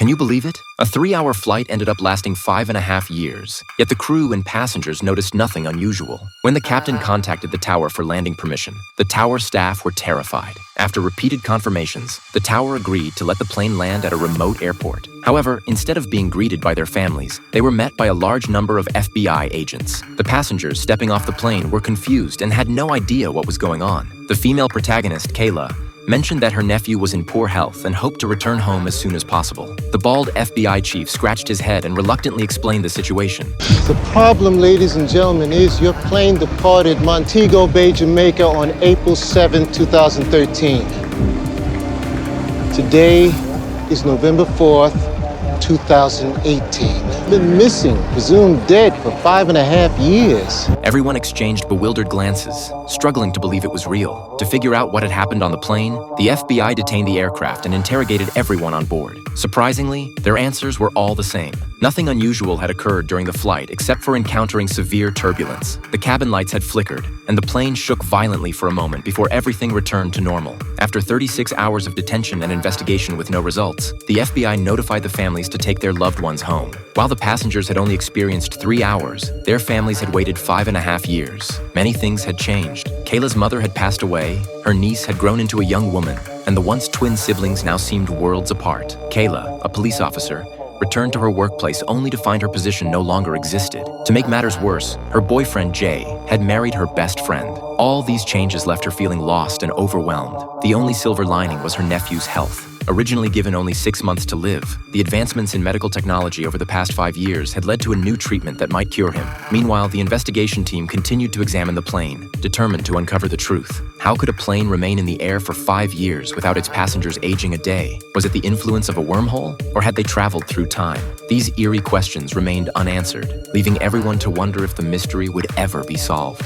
Can you believe it? A 3-hour flight ended up lasting 5.5 years, yet the crew and passengers noticed nothing unusual. When the captain contacted the tower for landing permission, the tower staff were terrified. After repeated confirmations, the tower agreed to let the plane land at a remote airport. However, instead of being greeted by their families, they were met by a large number of FBI agents. The passengers stepping off the plane were confused and had no idea what was going on. The female protagonist, Kayla, mentioned that her nephew was in poor health and hoped to return home as soon as possible. The bald FBI chief scratched his head and reluctantly explained the situation. The problem, ladies and gentlemen, is your plane departed Montego Bay, Jamaica on April 7, 2013. Today is November 4th, 2018. Been missing, presumed dead for 5.5 years. Everyone exchanged bewildered glances, struggling to believe it was real. To figure out what had happened on the plane, the FBI detained the aircraft and interrogated everyone on board. Surprisingly, their answers were all the same. Nothing unusual had occurred during the flight except for encountering severe turbulence. The cabin lights had flickered, and the plane shook violently for a moment before everything returned to normal. After 36 hours of detention and investigation with no results, the FBI notified the families to take their loved ones home. While the passengers had only experienced 3 hours, their families had waited 5.5 years. Many things had changed. Kayla's mother had passed away, her niece had grown into a young woman, and the once twin siblings now seemed worlds apart. Kayla, a police officer, returned to her workplace only to find her position no longer existed. To make matters worse, her boyfriend Jay had married her best friend. All these changes left her feeling lost and overwhelmed. The only silver lining was her nephew's health. Originally given only 6 months to live, the advancements in medical technology over the past 5 years had led to a new treatment that might cure him. Meanwhile, the investigation team continued to examine the plane, determined to uncover the truth. How could a plane remain in the air for 5 years without its passengers aging a day? Was it the influence of a wormhole, or had they traveled through time? These eerie questions remained unanswered, leaving everyone to wonder if the mystery would ever be solved.